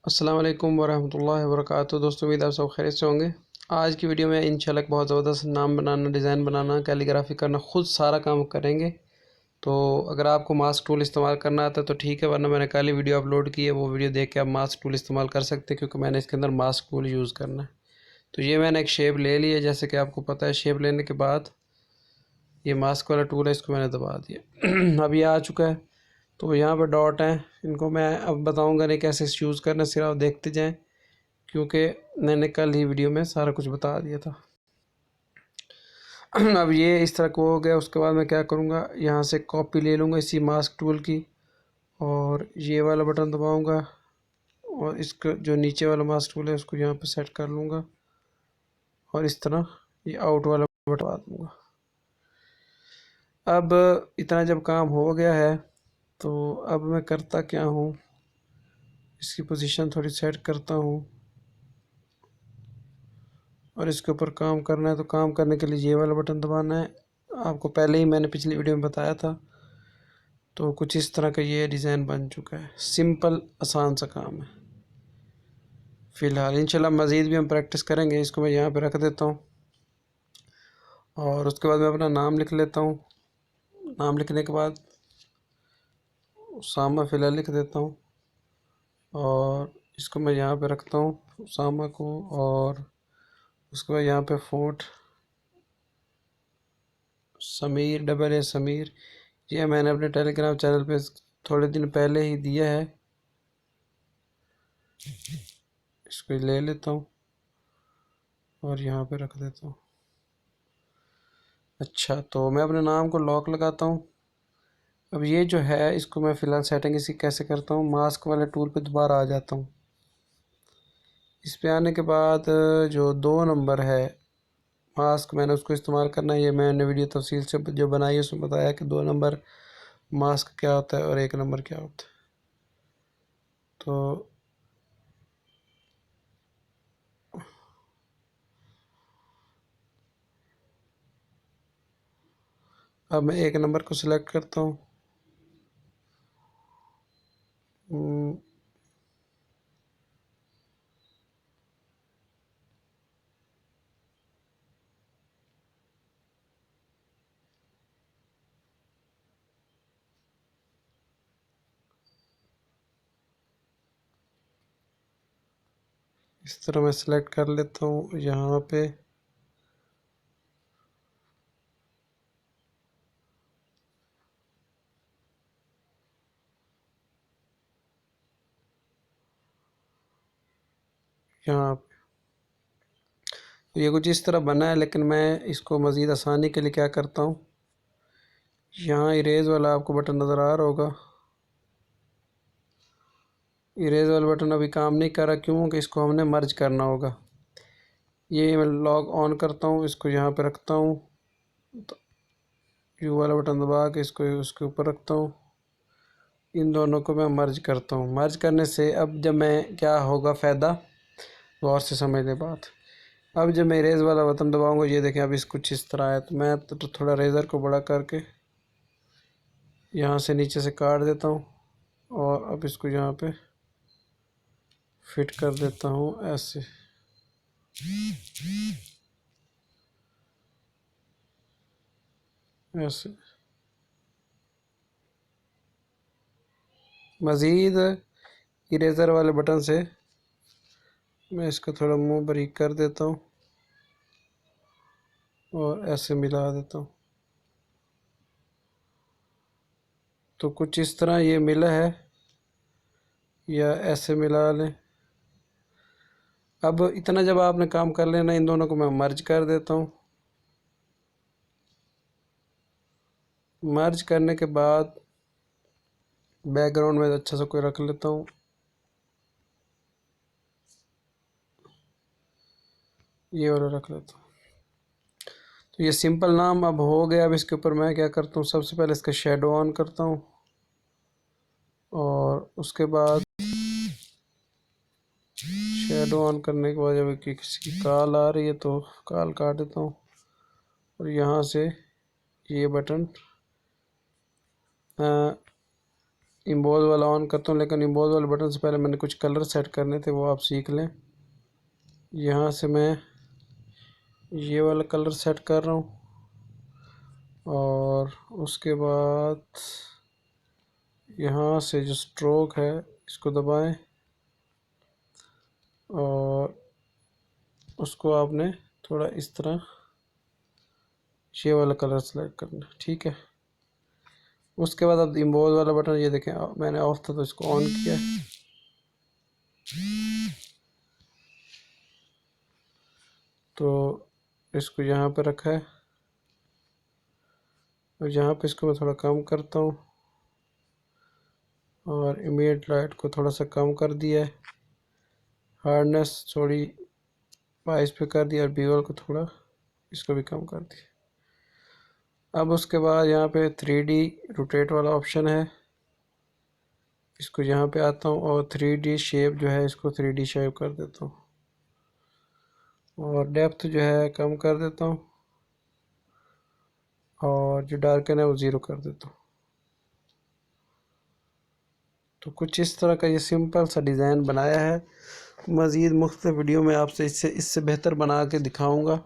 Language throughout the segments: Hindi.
अस्सलाम वालेकुम वरहमतुल्लाहि वबरकातुहू। दोस्तों, उम्मीद आप सब खैरियत से होंगे। आज की वीडियो में इंशाल्लाह बहुत ज़बरदस्त नाम बनाना, डिज़ाइन बनाना, कैलीग्राफी करना, ख़ुद सारा काम करेंगे। तो अगर आपको मास्क टूल इस्तेमाल करना आता है तो ठीक है, वरना मैंने कल ही वीडियो अपलोड की है, वो वीडियो देख के आप मास्क टूल इस्तेमाल कर सकते हैं, क्योंकि मैंने इसके अंदर मास्क टूल यूज़ करना है। तो ये मैंने एक शेप ले ली है, जैसे कि आपको पता है। शेप लेने के बाद ये मास्क वाला टूल है, इसको मैंने दबा दिया। अब ये आ चुका है। तो यहाँ पर डॉट हैं, इनको मैं अब बताऊंगा नहीं कैसे यूज़ करना, सिर्फ आप देखते जाएं, क्योंकि मैंने कल ही वीडियो में सारा कुछ बता दिया था। अब ये इस तरह को हो गया। उसके बाद मैं क्या करूँगा, यहाँ से कॉपी ले लूँगा इसी मास्क टूल की, और ये वाला बटन दबाऊँगा, और इसका जो नीचे वाला मास्क टूल है उसको यहाँ पे सेट कर लूँगा, और इस तरह ये आउट वाला बटन दबा दूँगा। अब इतना जब काम हो गया है, तो अब मैं करता क्या हूँ, इसकी पोजीशन थोड़ी सेट करता हूँ, और इसके ऊपर काम करना है। तो काम करने के लिए ये वाला बटन दबाना है। आपको पहले ही मैंने पिछली वीडियो में बताया था। तो कुछ इस तरह का ये डिज़ाइन बन चुका है। सिंपल आसान सा काम है फ़िलहाल। इंशाल्लाह मज़ीद भी हम प्रैक्टिस करेंगे। इसको मैं यहाँ पे रख देता हूँ, और उसके बाद मैं अपना नाम लिख लेता हूँ। नाम लिखने के बाद उसामा फ़िलहाल लिख देता हूँ, और इसको मैं यहाँ पे रखता हूँ उसामा को, और उसके बाद यहाँ पे font Sameer, double A Sameer. ये मैंने अपने टेलीग्राम चैनल पे थोड़े दिन पहले ही दिया है। इसको ले लेता हूँ और यहाँ पे रख देता हूँ। अच्छा, तो मैं अपने नाम को लॉक लगाता हूँ। अब ये जो है, इसको मैं फ़िलहाल सेटिंग इसकी कैसे करता हूँ, मास्क वाले टूल पे दोबारा आ जाता हूँ। इस पे आने के बाद जो 2 नंबर है मास्क, मैंने उसको इस्तेमाल करना है। ये मैंने वीडियो तफसील से जो बनाई है उसमें बताया कि 2 नंबर मास्क क्या होता है और 1 नंबर क्या होता है। तो अब मैं 1 नंबर को सिलेक्ट करता हूँ। इस तरह मैं सिलेक्ट कर लेता हूँ यहाँ पे। यहाँ पे तो ये कुछ इस तरह बना है, लेकिन मैं इसको मज़ीद आसानी के लिए क्या करता हूँ, यहाँ इरेज वाला आपको बटन नज़र आ रहा होगा। इरेज वाला बटन अभी काम नहीं कर रहा, क्योंकि इसको हमने मर्ज करना होगा। ये मैं लॉग ऑन करता हूँ, इसको यहाँ पे रखता हूँ, तो यू वाला बटन दबा के इसको उसके ऊपर रखता हूँ। इन दोनों को मैं मर्ज करता हूँ। मर्ज करने से अब जब मैं क्या होगा फ़ायदा, गौर से समझ ले बात। अब जब मैं इरेज वाला बटन दबाऊँगा, ये देखें अब इस कुछ इस तरह है। तो मैं तो थोड़ा रेज़र को बड़ा करके यहाँ से नीचे से काट देता हूँ, और अब इसको यहाँ पे फिट कर देता हूँ ऐसे। ऐसे मज़ीद इरेज़र वाले बटन से मैं इसका थोड़ा मुंह बारीक कर देता हूँ, और ऐसे मिला देता हूँ। तो कुछ इस तरह ये मिला है, या ऐसे मिला लें। अब इतना जब आपने काम कर लेना, इन दोनों को मैं मर्ज कर देता हूँ। मर्ज करने के बाद बैकग्राउंड में अच्छा सा कोई रख लेता हूँ। ये वाला रख लेता हूँ। तो ये सिंपल नाम अब हो गया। अब इसके ऊपर मैं क्या करता हूँ, सबसे पहले इसका शेडो ऑन करता हूँ, और उसके बाद शेडो ऑन करने के बाद जब किसी की कॉल आ रही है तो कॉल काट देता हूँ, और यहाँ से ये बटन इम्बोज वाला ऑन करता हूँ, लेकिन इम्बोज वाले बटन से पहले मैंने कुछ कलर सेट करने थे, वो आप सीख लें। यहाँ से मैं ये वाला कलर सेट कर रहा हूँ और उसके बाद यहाँ से जो स्ट्रोक है इसको दबाएं और उसको आपने थोड़ा इस तरह ये वाला कलर सेलेक्ट करना, ठीक है। उसके बाद अब इम्बोज वाला बटन, ये देखें मैंने ऑफ था तो इसको ऑन किया, तो इसको यहाँ पे रखा है और यहाँ पे इसको मैं थोड़ा कम करता हूँ और इमीडिएट लाइट को थोड़ा सा कम कर दिया है, हार्डनेस थोड़ी 22 पे कर दिया और बीवल को थोड़ा इसको भी कम कर दिया। अब उसके बाद यहाँ पे 3D रोटेट वाला ऑप्शन है, इसको यहाँ पे आता हूँ और 3D शेप जो है इसको 3D शेप कर देता हूँ और डेप्थ जो है कम कर देता हूँ और जो डार्कन है वो 0 कर देता हूँ। तो कुछ इस तरह का ये सिंपल सा डिज़ाइन बनाया है। मज़ीद मुख्तलिफ वीडियो में आपसे इससे बेहतर बना के दिखाऊँगा।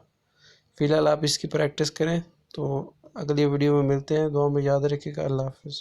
फ़िलहाल आप इसकी प्रैक्टिस करें। तो अगली वीडियो में मिलते हैं, दुआ में याद रखिएगा। अल्लाह हाफ़िज़।